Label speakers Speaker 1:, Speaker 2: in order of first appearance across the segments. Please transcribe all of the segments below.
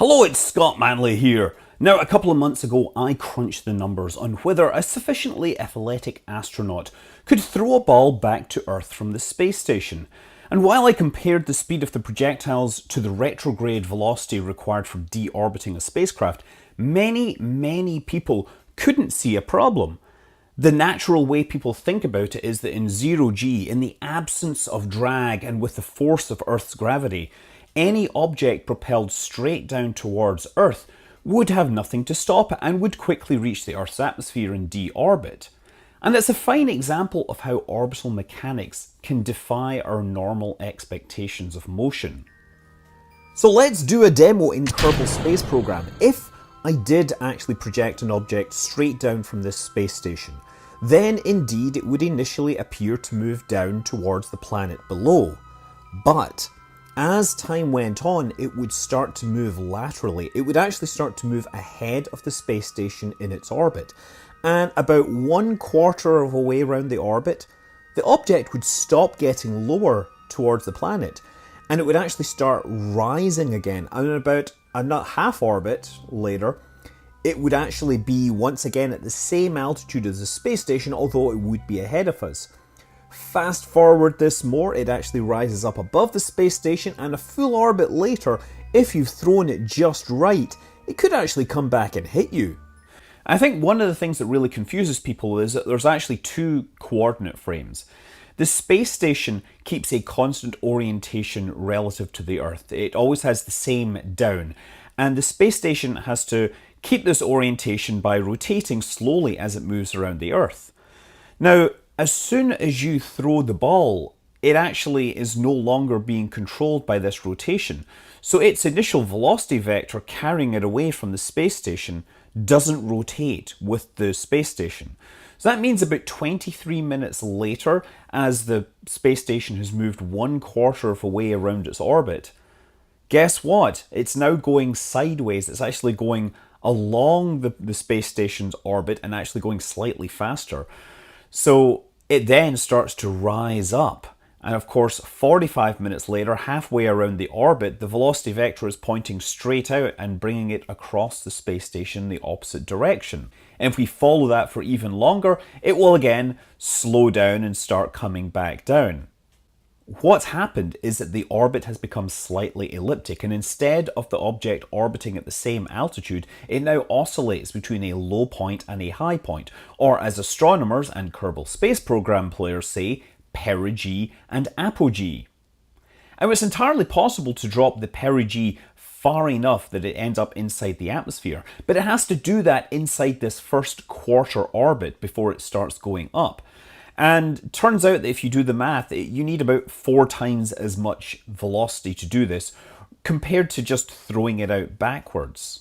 Speaker 1: Hello, it's Scott Manley here. Now, a couple of months ago, I crunched the numbers on whether a sufficiently athletic astronaut could throw a ball back to Earth from the space station. And while I compared the speed of the projectiles to the retrograde velocity required for deorbiting a spacecraft, many people couldn't see a problem. The natural way people think about it is that in 0G, in the absence of drag and with the force of Earth's gravity, any object propelled straight down towards Earth would have nothing to stop it and would quickly reach the Earth's atmosphere and deorbit. And it's a fine example of how orbital mechanics can defy our normal expectations of motion. So let's do a demo in Kerbal Space Program. If I did actually project an object straight down from this space station, then indeed it would initially appear to move down towards the planet below. But as time went on, it would start to move laterally. It would actually start to move ahead of the space station in its orbit. And about 1/4 of a way around the orbit, the object would stop getting lower towards the planet. And it would actually start rising again. And about half orbit later, it would actually be once again at the same altitude as the space station, although it would be ahead of us. Fast forward this more, it actually rises up above the space station, and a full orbit later, if you've thrown it just right, it could actually come back and hit you. I think one of the things that really confuses people is that there's actually two coordinate frames. The space station keeps a constant orientation relative to the Earth. It always has the same down, and the space station has to keep this orientation by rotating slowly as it moves around the Earth. Now, as soon as you throw the ball, it actually is no longer being controlled by this rotation. So its initial velocity vector carrying it away from the space station doesn't rotate with the space station. So that means about 23 minutes later, as the space station has moved 1/4 of a way around its orbit, guess what? It's now going sideways. It's actually going along the space station's orbit and actually going slightly faster. So it then starts to rise up. And of course, 45 minutes later, halfway around the orbit, the velocity vector is pointing straight out and bringing it across the space station in the opposite direction. And if we follow that for even longer, it will again slow down and start coming back down. What's happened is that the orbit has become slightly elliptic, and instead of the object orbiting at the same altitude, it now oscillates between a low point and a high point, or as astronomers and Kerbal Space Program players say, perigee and apogee. And it's entirely possible to drop the perigee far enough that it ends up inside the atmosphere, but it has to do that inside this first quarter orbit before it starts going up. And turns out that if you do the math, you need about 4 times as much velocity to do this compared to just throwing it out backwards.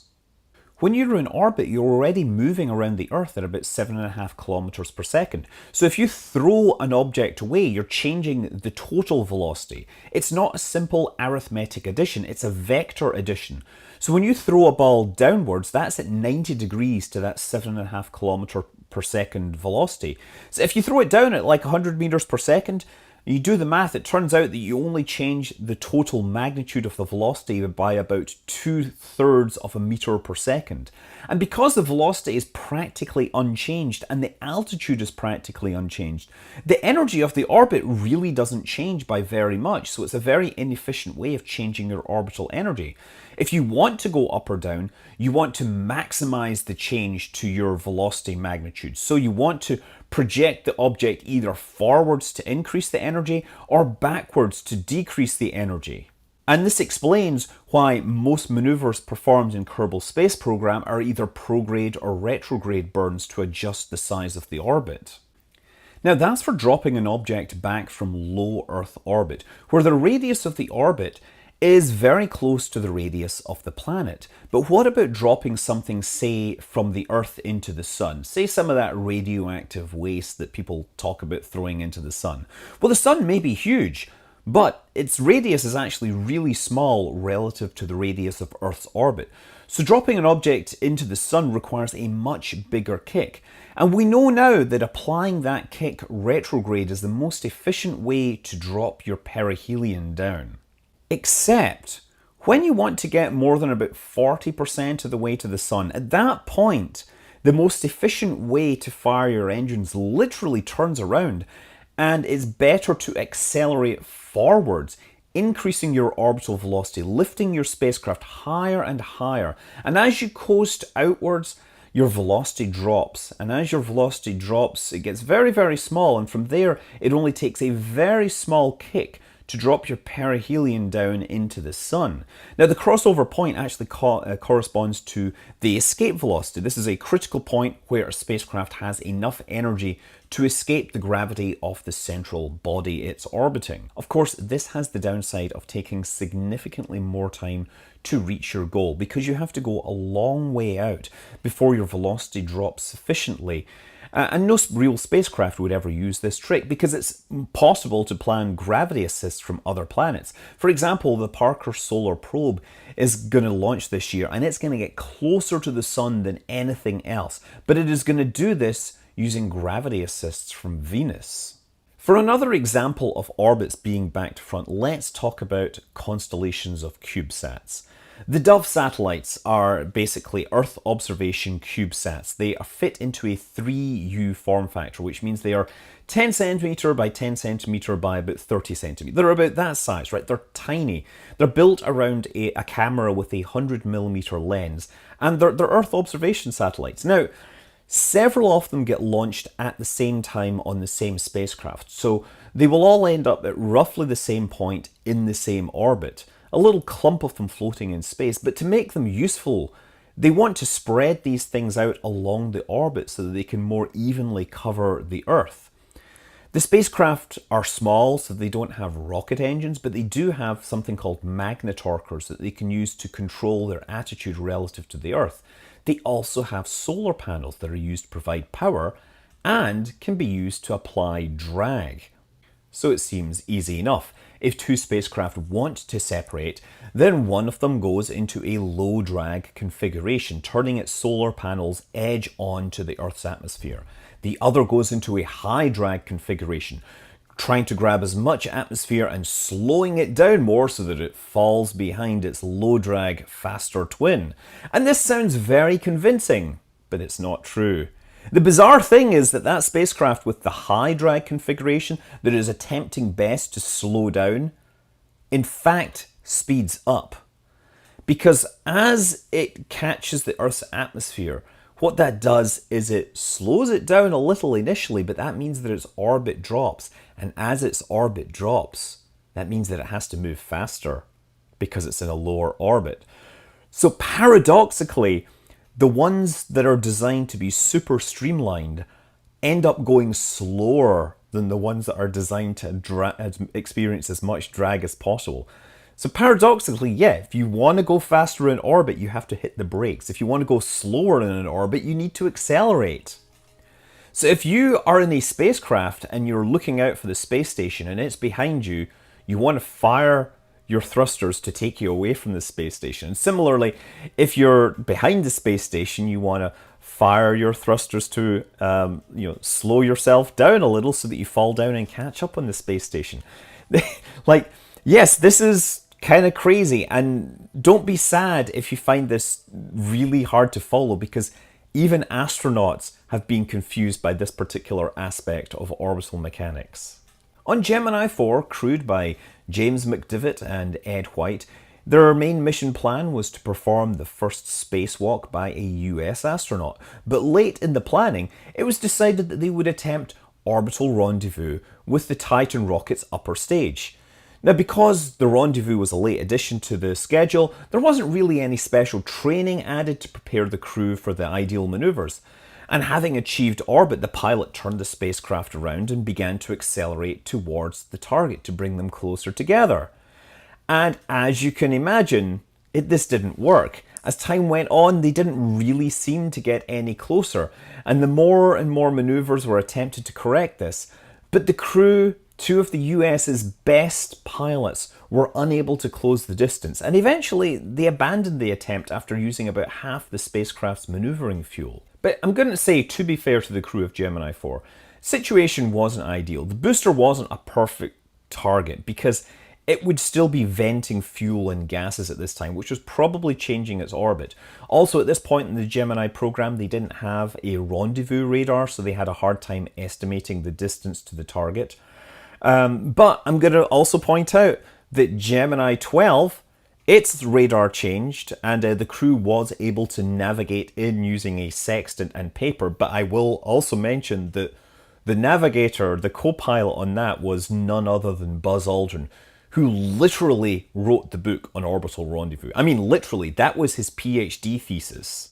Speaker 1: When you're in orbit, you're already moving around the Earth at about 7.5 kilometers per second. So if you throw an object away, you're changing the total velocity. It's not a simple arithmetic addition, it's a vector addition. So when you throw a ball downwards, that's at 90 degrees to that 7.5 kilometer per second velocity. So if you throw it down at like 100 meters per second, you do the math, it turns out that you only change the total magnitude of the velocity by about 2/3 of a meter per second. And because the velocity is practically unchanged and the altitude is practically unchanged, the energy of the orbit really doesn't change by very much. So it's a very inefficient way of changing your orbital energy. If you want to go up or down, you want to maximize the change to your velocity magnitude. So you want to project the object either forwards to increase the energy or backwards to decrease the energy. And this explains why most maneuvers performed in Kerbal Space Program are either prograde or retrograde burns to adjust the size of the orbit. Now that's for dropping an object back from low Earth orbit, where the radius of the orbit is very close to the radius of the planet. But what about dropping something, say, from the Earth into the Sun? Say some of that radioactive waste that people talk about throwing into the Sun. Well, the Sun may be huge, but its radius is actually really small relative to the radius of Earth's orbit. So dropping an object into the Sun requires a much bigger kick. And we know now that applying that kick retrograde is the most efficient way to drop your perihelion down. Except When you want to get more than about 40% of the way to the sun, at that point, the most efficient way to fire your engines literally turns around, and it's better to accelerate forwards, increasing your orbital velocity, lifting your spacecraft higher and higher. And as you coast outwards, your velocity drops. And as your velocity drops, it gets very, very small. And from there, it only takes a very small kick to drop your perihelion down into the sun. Now, the crossover point actually corresponds to the escape velocity. This is a critical point where a spacecraft has enough energy to escape the gravity of the central body it's orbiting. Of course, this has the downside of taking significantly more time to reach your goal because you have to go a long way out before your velocity drops sufficiently. And no real spacecraft would ever use this trick because it's possible to plan gravity assists from other planets. For example, the Parker Solar Probe is going to launch this year and it's going to get closer to the sun than anything else. But it is going to do this using gravity assists from Venus. For another example of orbits being back to front, let's talk about constellations of CubeSats. The Dove satellites are basically Earth observation CubeSats. They are fit into a 3U form factor, which means they are 10 centimeter by 10 centimeter by about 30 centimeter. They're about that size, right? They're tiny. They're built around a camera with a 100mm lens, and they're Earth observation satellites. Now, several of them get launched at the same time on the same spacecraft, so they will all end up at roughly the same point in the same orbit. A little clump of them floating in space, but to make them useful, they want to spread these things out along the orbit so that they can more evenly cover the Earth. The spacecraft are small, so they don't have rocket engines, but they do have something called magnetorquers that they can use to control their attitude relative to the Earth. They also have solar panels that are used to provide power and can be used to apply drag. So it seems easy enough. If two spacecraft want to separate, then one of them goes into a low drag configuration, turning its solar panels edge on to the Earth's atmosphere. The other goes into a high drag configuration, trying to grab as much atmosphere and slowing it down more so that it falls behind its low drag faster twin. And this sounds very convincing, but it's not true. The bizarre thing is that spacecraft with the high drag configuration that is attempting best to slow down, in fact, speeds up. Because as it catches the Earth's atmosphere, what that does is it slows it down a little initially, but that means that its orbit drops. And as its orbit drops, that means that it has to move faster because it's in a lower orbit. So paradoxically, the ones that are designed to be super streamlined end up going slower than the ones that are designed to experience as much drag as possible. So paradoxically, yeah, if you want to go faster in orbit, you have to hit the brakes. If you want to go slower in an orbit, you need to accelerate. So if you are in a spacecraft and you're looking out for the space station and it's behind you, you want to fire your thrusters to take you away from the space station. And similarly, if you're behind the space station, you want to fire your thrusters to slow yourself down a little so that you fall down and catch up on the space station. Like, yes, this is kind of crazy, and don't be sad if you find this really hard to follow, because even astronauts have been confused by this particular aspect of orbital mechanics. On Gemini 4, crewed by James McDivitt and Ed White, their main mission plan was to perform the first spacewalk by a US astronaut, but late in the planning, it was decided that they would attempt orbital rendezvous with the Titan rocket's upper stage. Now, because the rendezvous was a late addition to the schedule, there wasn't really any special training added to prepare the crew for the ideal maneuvers. And having achieved orbit, the pilot turned the spacecraft around and began to accelerate towards the target to bring them closer together. And as you can imagine, this didn't work. As time went on, they didn't really seem to get any closer, and the more and more maneuvers were attempted to correct this. But the crew, two of the US's best pilots, were unable to close the distance, and eventually they abandoned the attempt after using about half the spacecraft's maneuvering fuel. But I'm going to say, to be fair to the crew of Gemini 4, situation wasn't ideal. The booster wasn't a perfect target because
Speaker 2: it would still be venting fuel and gases at this time, which was probably changing its orbit. Also, at this point in the Gemini program, they didn't have a rendezvous radar, so they had a hard time estimating the distance to the target. But I'm going to also point out that Gemini 12, its radar changed, and the crew was able to navigate in using a sextant and paper. But I will also mention that the navigator, the co-pilot on that, was none other than Buzz Aldrin, who literally wrote the book on Orbital Rendezvous. I mean, literally, that was his PhD thesis.